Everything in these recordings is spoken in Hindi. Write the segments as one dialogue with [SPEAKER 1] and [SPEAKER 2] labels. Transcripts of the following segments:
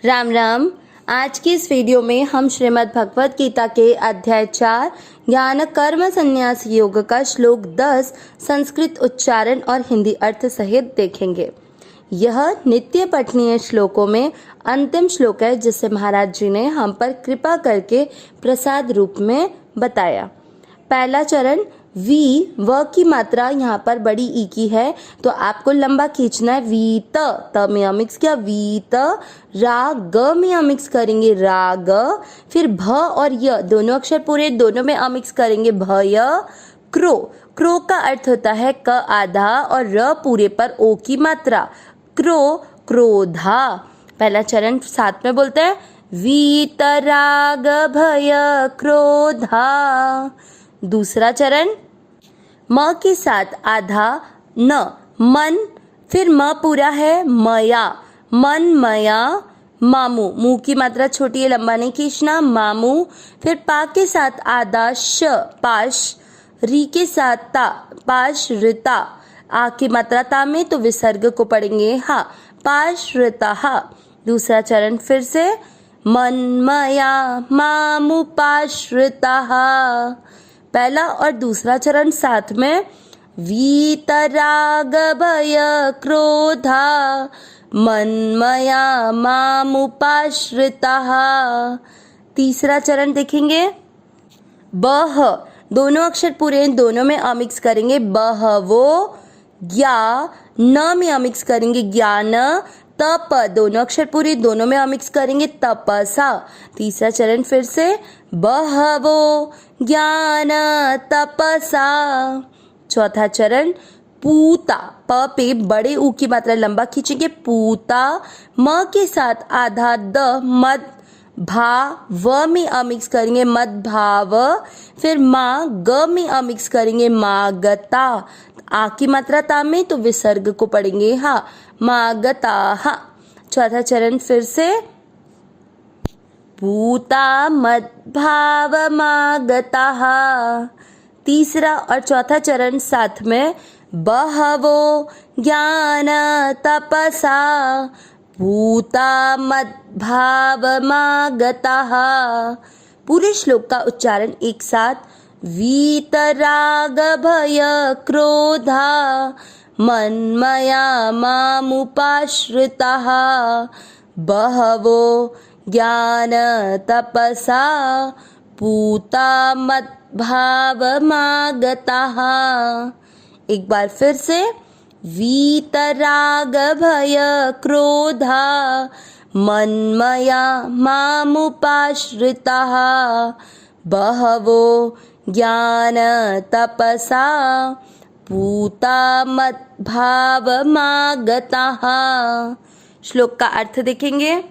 [SPEAKER 1] राम राम। आज की इस वीडियो में हम श्रीमद् भगवत गीता के अध्याय 4 ज्ञान कर्म संन्यास योग का श्लोक 10 संस्कृत उच्चारण और हिंदी अर्थ सहित देखेंगे। यह नित्य पठनीय श्लोकों में अंतिम श्लोक है जिसे महाराज जी ने हम पर कृपा करके प्रसाद रूप में बताया। पहला चरण वी, व की मात्रा यहाँ पर बड़ी ई की है तो आपको लंबा खींचना है। वी त में मिक्स किया, वी त। रा ग में मिक्स करेंगे, रा ग। फिर भ और य दोनों अक्षर पूरे, दोनों में मिक्स करेंगे, भ य। क्रो, क्रो का अर्थ होता है क आधा और र पूरे पर ओ की मात्रा। क्रो, क्रोधा। पहला चरण साथ में बोलते हैं, वीतराग भय क्रोधा। दूसरा चरण म के साथ आधा न, मन। फिर म पूरा है, मया, मन मया। मामू, मुंह की मात्रा छोटी है, लंबा नहीं खींचना, मामू। फिर पा के साथ आधा श, पाश। री के साथ ता, पाश ऋता। आ की मात्रा ता में तो विसर्ग को पढ़ेंगे हा, पाश ऋता हा। दूसरा चरण फिर से, मन मया मामू पाश्रिता। पहला और दूसरा चरण साथ में, वीतराग भय क्रोधा मनमया मामुपाश्रिता। तीसरा चरण देखेंगे, बह, दोनों अक्षर पूरे हैं, दोनों में अमिक्स करेंगे, बहवो। ज्ञा, न में अमिक्स करेंगे, ज्ञान। तप, दोनों अक्षर पूरे, दोनों में अमिक्स करेंगे, तपसा। तीसरा चरण फिर से, बहवो ज्ञान तपसा। चौथा चरण पूता, प पे बड़े ऊ की मात्रा लंबा खींचेंगे, पूता। म के साथ आधा द, मद भा, व में अमिक्स करेंगे, मद भाव। फिर मा, ग में अमिक्स करेंगे, मागता। आ की मात्रा ता में तो विसर्ग को पढ़ेंगे हा, मागता हा। चौथा चरण फिर से, भूता मद भाव मागता। तीसरा और चौथा चरण साथ में, बहवो ज्ञान तपसा भूता मद भाव मागता। पूरे श्लोक का उच्चारण एक साथ, वीतराग भय क्रोधा मनमया मामुपाश्रिता बहवो ज्ञान तपसा पूता मद भाव मागता। एक बार फिर से, वीतराग भय क्रोधा मनमया मामुपाश्रिता बहवो ज्ञान तपसा पूता मद भाव मागता। श्लोक का अर्थ देखेंगे।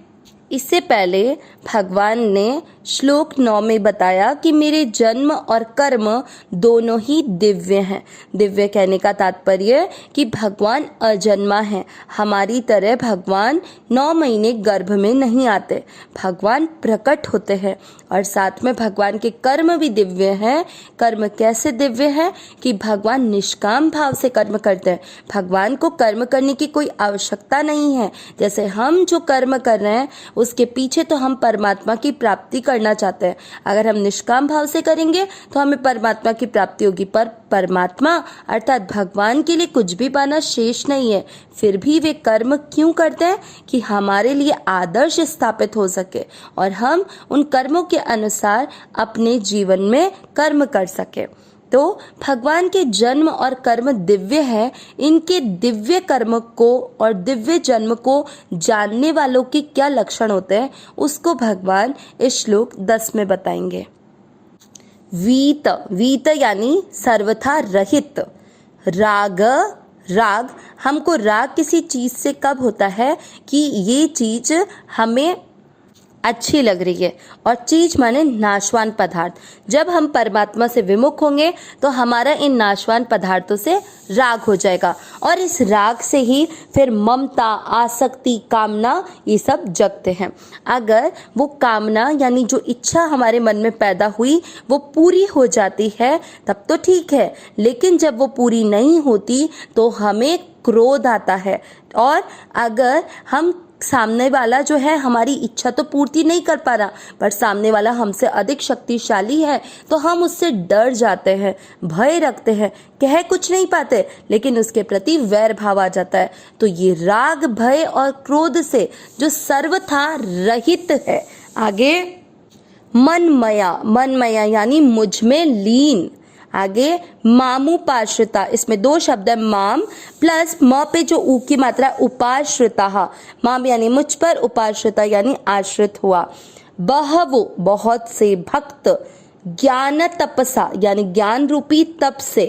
[SPEAKER 1] इससे पहले भगवान ने श्लोक 9 में बताया कि मेरे जन्म और कर्म दोनों ही दिव्य हैं। दिव्य कहने का तात्पर्य कि भगवान अजन्मा है। हमारी तरह भगवान 9 महीने गर्भ में नहीं आते, भगवान प्रकट होते हैं। और साथ में भगवान के कर्म भी दिव्य हैं। कर्म कैसे दिव्य है कि भगवान निष्काम भाव से कर्म करते हैं। भगवान को कर्म करने की कोई आवश्यकता नहीं है। जैसे हम जो कर्म कर रहे हैं उसके पीछे तो हम परमात्मा की प्राप्ति करना चाहते हैं। अगर हम निष्काम भाव से करेंगे तो हमें परमात्मा की प्राप्ति होगी, पर परमात्मा अर्थात भगवान के लिए कुछ भी पाना शेष नहीं है। फिर भी वे कर्म क्यों करते हैं? कि हमारे लिए आदर्श स्थापित हो सके और हम उन कर्मों के अनुसार अपने जीवन में कर्म कर सके। तो भगवान के जन्म और कर्म दिव्य है। इनके दिव्य कर्म को और दिव्य जन्म को जानने वालों के क्या लक्षण होते हैं उसको भगवान इस श्लोक 10 में बताएंगे। वीत, वीत यानी सर्वथा रहित। राग, राग, हमको राग किसी चीज से कब होता है कि ये चीज हमें अच्छी लग रही है। और चीज माने नाशवान पदार्थ। जब हम परमात्मा से विमुख होंगे तो हमारा इन नाशवान पदार्थों से राग हो जाएगा और इस राग से ही फिर ममता, आसक्ति, कामना ये सब जगते हैं। अगर वो कामना यानी जो इच्छा हमारे मन में पैदा हुई वो पूरी हो जाती है तब तो ठीक है, लेकिन जब वो पूरी नहीं होती तो हमें क्रोध आता है। और अगर हम सामने वाला जो है हमारी इच्छा तो पूर्ति नहीं कर पा रहा, पर सामने वाला हमसे अधिक शक्तिशाली है तो हम उससे डर जाते हैं, भय रखते हैं, कह कुछ नहीं पाते, लेकिन उसके प्रति वैर भाव आ जाता है। तो ये राग, भय और क्रोध से जो सर्वथा रहित है। आगे मनमया, मनमया यानी मुझ में लीन। आगे मामुपाश्रिता, इसमें दो शब्द है, माम प्लस म पे जो ऊ की मात्रा उपाश्रिता, माम यानी मुझ पर, उपाश्रिता यानी आश्रित हुआ। बहवो बहुत से भक्त, ज्ञान तपसा यानी ज्ञान रूपी तप से,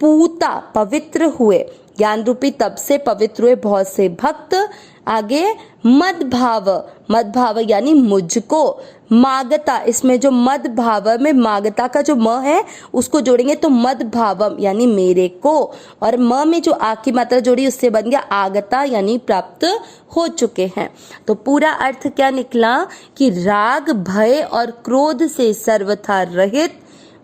[SPEAKER 1] पूता पवित्र हुए, ज्ञान रूपी तप से पवित्र हुए बहुत से भक्त। आगे मदभाव, मदभाव यानी मुझको, मागता, इसमें जो मदभाव में मागता का जो म है उसको जोड़ेंगे तो मदभावम यानी मेरे को, और म में जो आ की मात्रा जोड़ी उससे बन गया आगता यानी प्राप्त हो चुके हैं। तो पूरा अर्थ क्या निकला कि राग, भय और क्रोध से सर्वथा रहित,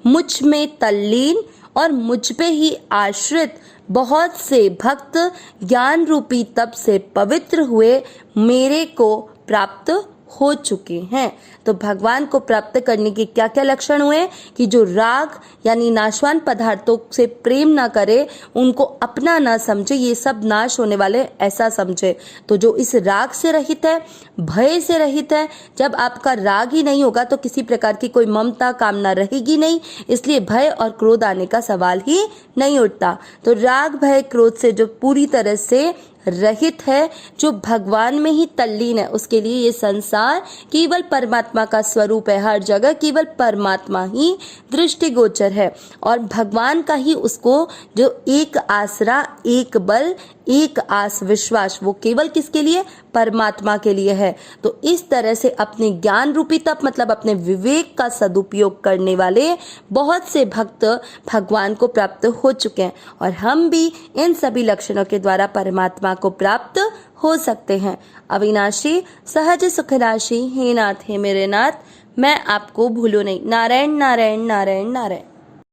[SPEAKER 1] मुझ में तल्लीन और मुझ पे ही आश्रित बहुत से भक्त ज्ञान रूपी तप से पवित्र हुए मेरे को प्राप्त हो चुके हैं। तो भगवान को प्राप्त करने के क्या क्या लक्षण हुए कि जो राग यानी नाशवान पदार्थों से प्रेम ना करे, उनको अपना ना समझे, ये सब नाश होने वाले ऐसा समझे। तो जो इस राग से रहित है, भय से रहित है, जब आपका राग ही नहीं होगा तो किसी प्रकार की कोई ममता कामना रहेगी नहीं, इसलिए भय और क्रोध आने का सवाल ही नहीं उठता। तो राग, भय, क्रोध से जो पूरी तरह से रहित है, जो भगवान में ही तल्लीन है, उसके लिए ये संसार केवल परमात्मा का स्वरूप है। हर जगह केवल परमात्मा ही दृष्टिगोचर है और भगवान का ही उसको जो एक आसरा, एक बल, एक आस विश्वास, वो केवल किसके लिए? परमात्मा के लिए है। तो इस तरह से अपने ज्ञान रूपी तप मतलब अपने विवेक का सदुपयोग करने वाले बहुत से भक्त भगवान को प्राप्त हो चुके हैं और हम भी इन सभी लक्षणों के द्वारा परमात्मा को प्राप्त हो सकते हैं। अविनाशी सहज सुख राशि, हे नाथ हे मेरे नाथ, मैं आपको भूलूं नहीं। नारायण नारायण नारायण नारायण।